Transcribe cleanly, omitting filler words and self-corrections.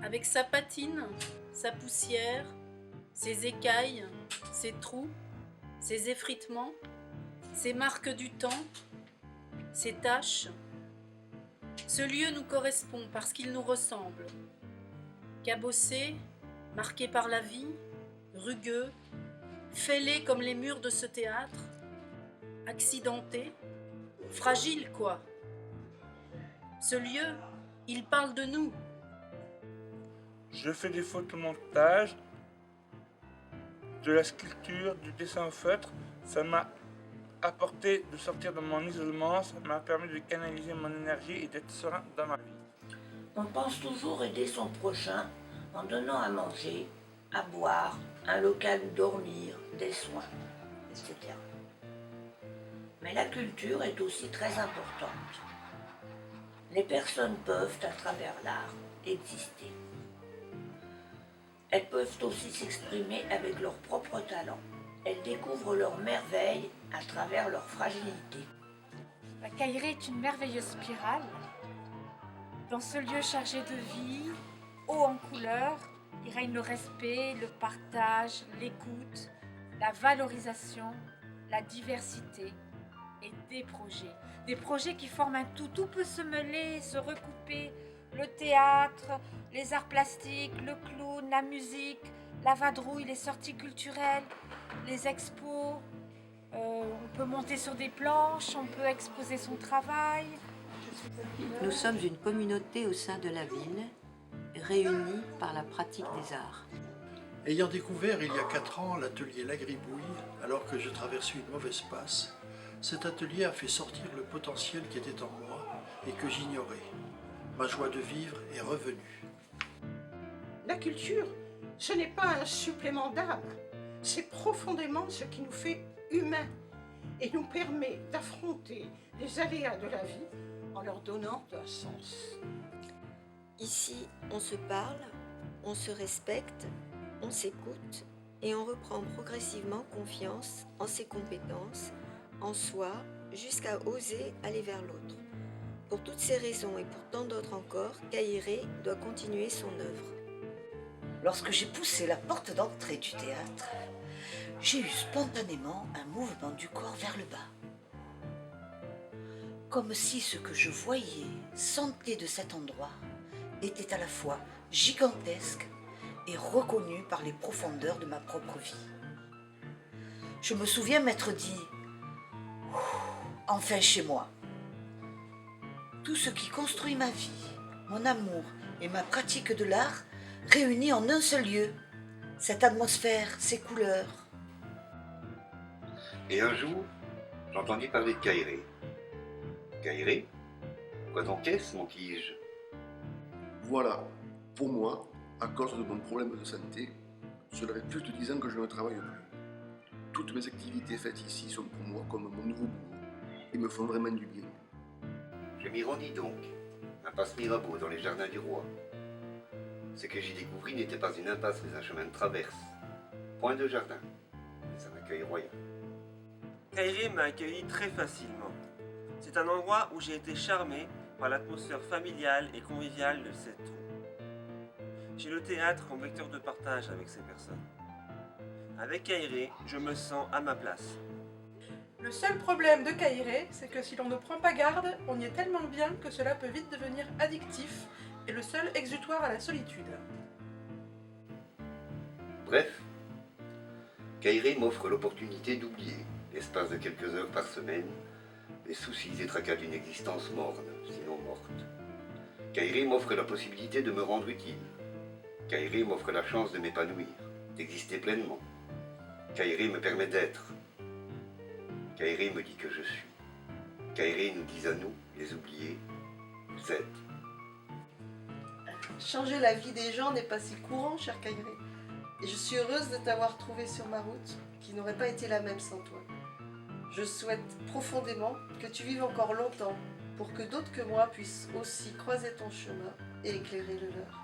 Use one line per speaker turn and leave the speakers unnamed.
Avec sa patine, sa poussière, ses écailles, ses trous, ses effritements, ses marques du temps, ses taches, ce lieu nous correspond parce qu'il nous ressemble. Cabossé, marqué par la vie, rugueux, fêlé comme les murs de ce théâtre, accidenté, fragile quoi. Ce lieu, il parle de nous.
Je fais des photomontages, de la sculpture, du dessin au feutre. Ça m'a apporté de sortir de mon isolement, ça m'a permis de canaliser mon énergie et d'être serein dans ma vie.
On pense toujours aider son prochain en donnant à manger, à boire, un local où dormir, des soins, etc. Mais la culture est aussi très importante. Les personnes peuvent, à travers l'art, exister. Elles peuvent aussi s'exprimer avec leurs propres talents. Elles découvrent leurs merveilles à travers leur fragilité.
La Caillerie est une merveilleuse spirale. Dans ce lieu chargé de vie, haut en couleurs, il règne le respect, le partage, l'écoute, la valorisation, la diversité et des projets. Des projets qui forment un tout. Tout peut se mêler, se recouper. Le théâtre, les arts plastiques, le clown, la musique, la vadrouille, les sorties culturelles, les expos. On peut monter sur des planches, on peut exposer son travail.
Nous sommes une communauté au sein de la ville, réunie par la pratique des arts.
Ayant découvert il y a 4 ans l'atelier La Gribouille, alors que je traversais une mauvaise passe, cet atelier a fait sortir le potentiel qui était en moi et que j'ignorais. Ma joie de vivre est revenue.
La culture, ce n'est pas un supplément d'âme, c'est profondément ce qui nous fait humains et nous permet d'affronter les aléas de la vie en leur donnant un sens.
Ici, on se parle, on se respecte, on s'écoute et on reprend progressivement confiance en ses compétences, en soi, jusqu'à oser aller vers l'autre. Pour toutes ces raisons et pour tant d'autres encore, Cailleray doit continuer son œuvre.
Lorsque j'ai poussé la porte d'entrée du théâtre, j'ai eu spontanément un mouvement du corps vers le bas. Comme si ce que je voyais, sentais de cet endroit était à la fois gigantesque et reconnu par les profondeurs de ma propre vie. Je me souviens m'être dit « Enfin chez moi ». Tout ce qui construit ma vie, mon amour et ma pratique de l'art réunis en un seul lieu. Cette atmosphère, ces couleurs.
Et un jour, j'entendis parler de Cailleray. Cailleray? Quoi t'encaisse, m'enquis-je?
Voilà, pour moi, à cause de mon problème de santé, cela fait plus de 10 ans que je ne travaille plus. Toutes mes activités faites ici sont pour moi comme mon nouveau boulot et me font vraiment du bien.
Je m'y rendis donc, impasse Mirabeau dans les jardins du roi. Ce que j'y découvris n'était pas une impasse mais un chemin de traverse. Point de jardin, mais un accueil royal.
Cailleray m'a accueilli très facilement. C'est un endroit où j'ai été charmé par l'atmosphère familiale et conviviale de cette troupe. J'ai le théâtre comme vecteur de partage avec ces personnes. Avec Cailleray, je me sens à ma place.
Le seul problème de Cailleray, c'est que si l'on ne prend pas garde, on y est tellement bien que cela peut vite devenir addictif et le seul exutoire à la solitude.
Bref, Cailleray m'offre l'opportunité d'oublier, l'espace de quelques heures par semaine, les soucis et tracas d'une existence morne, sinon morte. Cailleray m'offre la possibilité de me rendre utile. Cailleray m'offre la chance de m'épanouir, d'exister pleinement. Cailleray me permet d'être. Cailleray me dit que je suis. Cailleray nous dit à nous, les oubliés, vous êtes.
Changer la vie des gens n'est pas si courant, cher Cailleray. Et je suis heureuse de t'avoir trouvé sur ma route, qui n'aurait pas été la même sans toi. Je souhaite profondément que tu vives encore longtemps, pour que d'autres que moi puissent aussi croiser ton chemin et éclairer le leur.